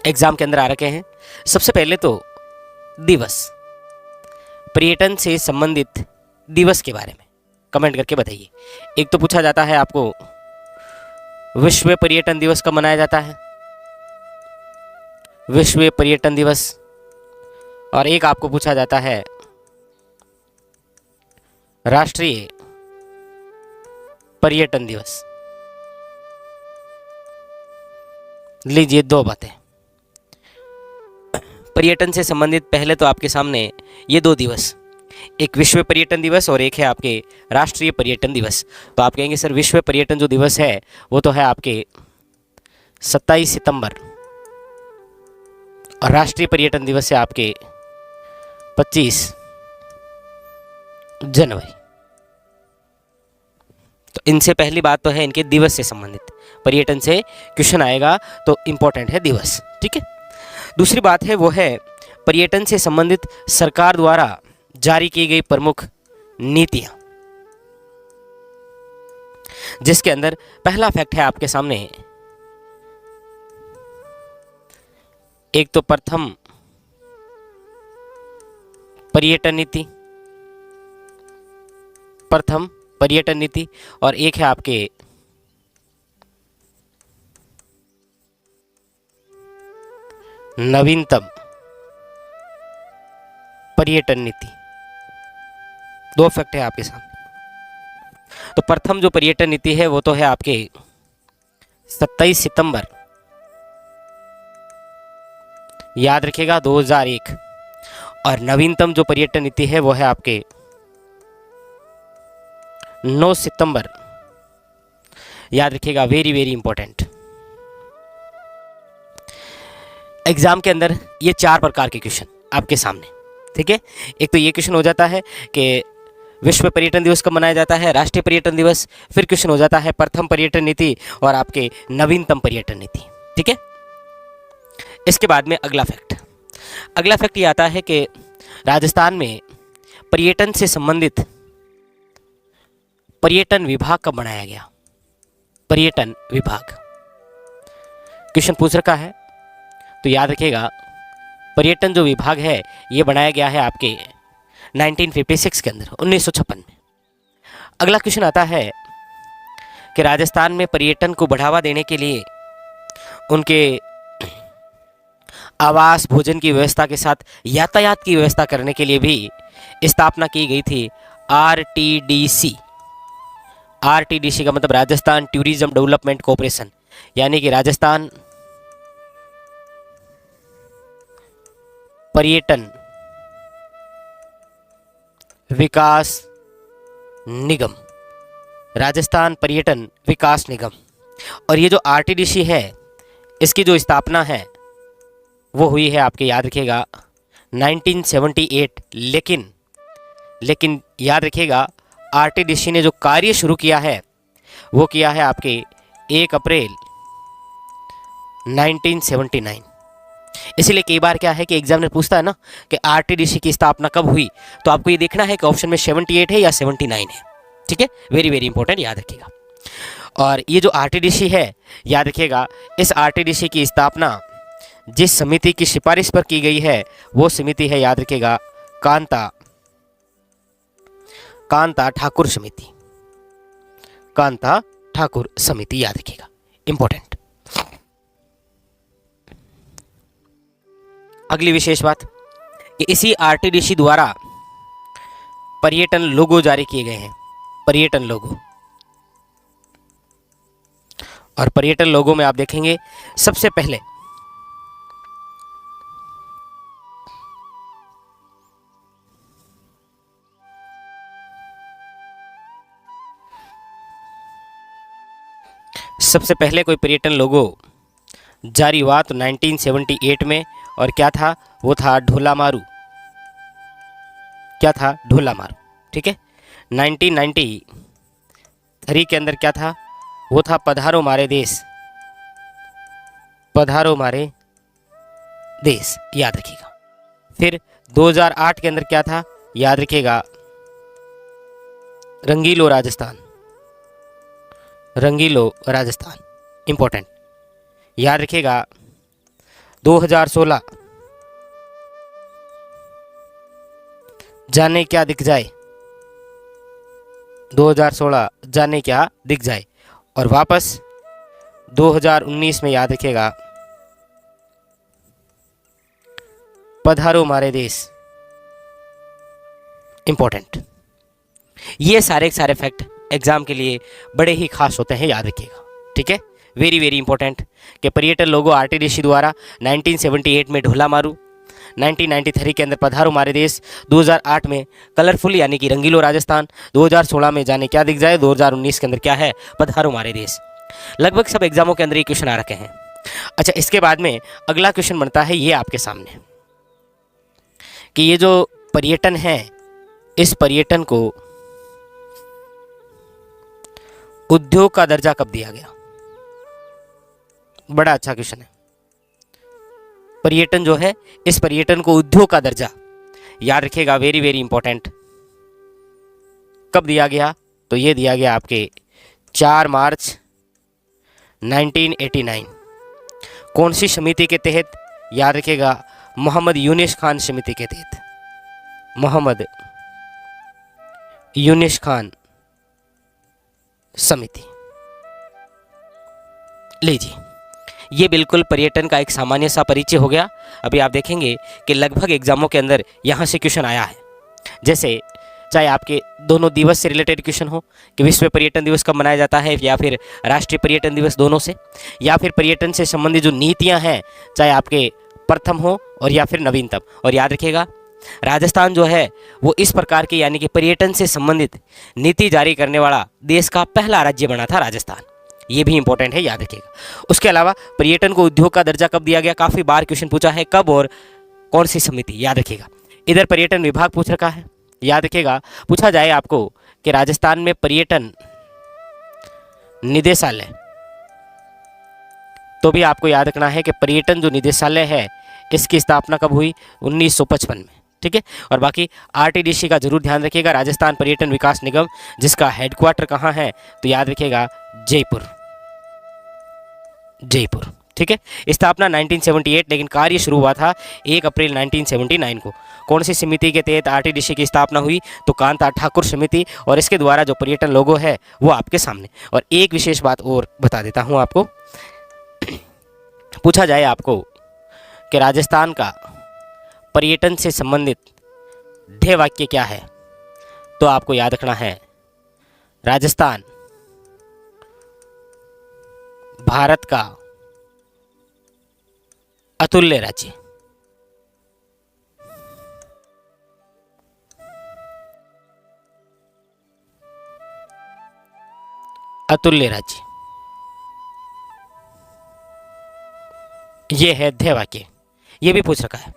Exam के अंदर आ रखे हैं। सबसे पहले तो दिवस, पर्यटन से संबंधित दिवस के बारे में कमेंट करके बताइए। एक तो पूछा जाता है आपको विश्व पर्यटन दिवस कब मनाया जाता है, विश्व पर्यटन दिवस, और एक आपको पूछा जाता है राष्ट्रीय पर्यटन दिवस। लीजिए दो बातें, पर्यटन से संबंधित पहले तो आपके सामने ये दो दिवस, एक विश्व पर्यटन दिवस और एक है आपके राष्ट्रीय पर्यटन दिवस। तो आप कहेंगे सर विश्व पर्यटन जो दिवस है वो तो है आपके 27 सितंबर और राष्ट्रीय पर्यटन दिवस है आपके 25 जनवरी। तो इनसे पहली बात तो है इनके दिवस से संबंधित, पर्यटन से क्वेश्चन आएगा तो इंपॉर्टेंट है दिवस, ठीक है। दूसरी बात है वो है पर्यटन से संबंधित सरकार द्वारा जारी की गई प्रमुख नीतियां, जिसके अंदर पहला फैक्ट है आपके सामने, एक तो प्रथम पर्यटन नीति, प्रथम पर्यटन नीति, और एक है आपके नवीनतम पर्यटन नीति। दो फैक्ट है आपके सामने। तो प्रथम जो पर्यटन नीति है वो तो है आपके 27 सितंबर, याद रखिएगा 2001, और नवीनतम जो पर्यटन नीति है वो है आपके 9 सितंबर, याद रखिएगा, वेरी वेरी इंपॉर्टेंट। एग्जाम के अंदर ये 4 प्रकार के क्वेश्चन आपके सामने, ठीक है। एक तो ये क्वेश्चन हो जाता है कि विश्व पर्यटन दिवस कब मनाया जाता है, राष्ट्रीय पर्यटन दिवस, फिर क्वेश्चन हो जाता है प्रथम पर्यटन नीति और आपके नवीनतम पर्यटन नीति, ठीक है। इसके बाद में अगला फैक्ट ये आता है कि राजस्थान में पर्यटन से संबंधित पर्यटन विभाग कब बनाया गया, पर्यटन विभाग क्वेश्चन पूछ रखा है। तो याद रखिएगा पर्यटन जो विभाग है ये बनाया गया है आपके 1956 के अंदर, 1956 में। अगला क्वेश्चन आता है कि राजस्थान में पर्यटन को बढ़ावा देने के लिए उनके आवास भोजन की व्यवस्था के साथ यातायात की व्यवस्था करने के लिए भी स्थापना की गई थी आरटीडीसी। आरटीडीसी का मतलब राजस्थान टूरिज्म डेवलपमेंट कॉरपोरेशन, यानी कि राजस्थान पर्यटन विकास निगम, राजस्थान पर्यटन विकास निगम। और ये जो आरटीडीसी है इसकी जो स्थापना है वो हुई है आपके, याद रखिएगा, 1978। लेकिन याद रखिएगा आरटीडीसी ने जो कार्य शुरू किया है वो किया है आपके 1 अप्रैल 1979। इसीलिए कई बार क्या है कि एग्जामिनर पूछता है ना कि आरटीडीसी की स्थापना कब हुई, तो आपको ये देखना है कि ऑप्शन में 78 है या 79 है, ठीक है। वेरी वेरी इंपॉर्टेंट, याद रखिएगा। और ये जो आरटीडीसी है, याद रखिएगा, इस आरटीडीसी की स्थापना जिस समिति की सिफारिश पर की गई है वो समिति है, याद रखिएगा, कांता ठाकुर समिति, कांता ठाकुर समिति, याद रखिएगा, इंपॉर्टेंट। अगली विशेष बात कि इसी आरटीडीसी द्वारा पर्यटन लोगो जारी किए गए हैं, पर्यटन लोगो। और पर्यटन लोगो में आप देखेंगे सबसे पहले कोई पर्यटन लोगो जारी हुआ तो 1978 में, और क्या था वो था ढोलामारू, क्या था ढोलामारू, ठीक है। 1993 के अंदर क्या था वो था पधारो मारे देश, पधारो मारे देश, याद रखिएगा। फिर 2008 के अंदर क्या था, याद रखिएगा, रंगीलो राजस्थान, रंगीलो राजस्थान, इंपॉर्टेंट, याद रखिएगा। 2016 जाने क्या दिख जाए, 2016 जाने क्या दिख जाए, और वापस 2019 में याद रखिएगा पधारो मारे देश। इंपॉर्टेंट, ये सारे फैक्ट एग्जाम के लिए बड़े ही खास होते हैं, याद रखिएगा। ठीक है, वेरी वेरी इंपॉर्टेंट कि पर्यटन लोगो आरटीडीसी द्वारा 1978 में ढोला मारू, 1993 के अंदर पधारो मारे देश, 2008 में कलरफुल यानी कि रंगीलो राजस्थान, 2016 में जाने क्या दिख जाए, 2019 के अंदर क्या है, पधारो मारे देश। लगभग सब एग्जामों के अंदर ये क्वेश्चन आ रखे हैं। अच्छा, इसके बाद में अगला क्वेश्चन बनता है ये आपके सामने कि ये जो पर्यटन है, इस पर्यटन को उद्योग का दर्जा कब दिया गया? बड़ा अच्छा क्वेश्चन है। पर्यटन जो है, इस पर्यटन को उद्योग का दर्जा, याद रखिएगा, वेरी वेरी इंपॉर्टेंट, कब दिया गया? तो ये दिया गया आपके 4 मार्च 1989। कौन सी समिति के तहत? याद रखिएगा, मोहम्मद यूनिस खान समिति के तहत, मोहम्मद यूनिस खान समिति। लीजिए, ये बिल्कुल पर्यटन का एक सामान्य सा परिचय हो गया। अभी आप देखेंगे कि लगभग एग्जामों के अंदर यहाँ से क्वेश्चन आया है, जैसे चाहे आपके दोनों दिवस से रिलेटेड क्वेश्चन हो कि विश्व पर्यटन दिवस कब मनाया जाता है, या फिर राष्ट्रीय पर्यटन दिवस, दोनों से, या फिर पर्यटन से संबंधित जो नीतियाँ हैं, चाहे आपके प्रथम हो और या फिर नवीनतम। और याद रखिएगा, राजस्थान जो है वो इस प्रकार की यानी कि पर्यटन से संबंधित नीति जारी करने वाला देश का पहला राज्य बना था राजस्थान। ये भी इंपॉर्टेंट है, याद रखिएगा। उसके अलावा पर्यटन को उद्योग का दर्जा कब दिया गया? काफ़ी बार क्वेश्चन पूछा है, कब और कौन सी समिति, याद रखिएगा। इधर पर्यटन विभाग पूछ रखा है, याद रखिएगा। पूछा जाए आपको कि राजस्थान में पर्यटन निदेशालय, तो भी आपको याद रखना है कि पर्यटन जो निदेशालय है इसकी स्थापना कब हुई? 1955 में। ठीक है, और बाकी आरटीडीसी का जरूर ध्यान रखिएगा, राजस्थान पर्यटन विकास निगम, जिसका हेडक्वार्टर कहाँ है? तो याद रखिएगा जयपुर, जयपुर। ठीक है, स्थापना 1978, लेकिन कार्य शुरू हुआ था 1 अप्रैल 1979 को। कौन सी समिति के तहत आरटीडीसी की स्थापना हुई? तो कांता ठाकुर समिति, और इसके द्वारा जो पर्यटन लोगो है वो आपके सामने। और एक विशेष बात और बता देता हूँ आपको, पूछा जाए आपको कि राजस्थान का पर्यटन से संबंधित ध्येय वाक्य क्या है, तो आपको याद रखना है राजस्थान भारत का अतुल्य राज्य। अतुल्य राज्य, ये है ध्येय वाक्य, ये भी पूछ रखा है।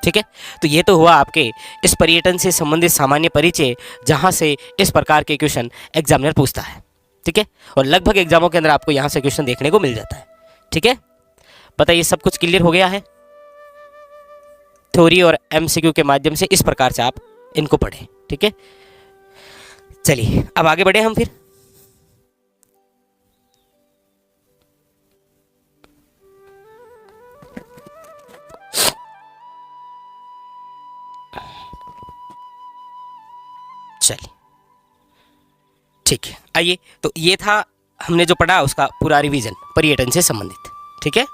ठीक है, तो ये तो हुआ आपके इस पर्यटन से संबंधित सामान्य परिचय, जहां से इस प्रकार के क्वेश्चन एग्जामिनर पूछता है। ठीक है, और लगभग एग्जामों के अंदर आपको यहां से क्वेश्चन देखने को मिल जाता है। ठीक है, बताइए सब कुछ क्लियर हो गया है? थ्योरी और एमसीक्यू के माध्यम से इस प्रकार से आप इनको पढ़ें। ठीक है, चलिए अब आगे बढ़े हम फिर। चलिए ठीक है, आइए, तो ये था हमने जो पढ़ा उसका पूरा रिवीजन पर्यटन से संबंधित। ठीक है।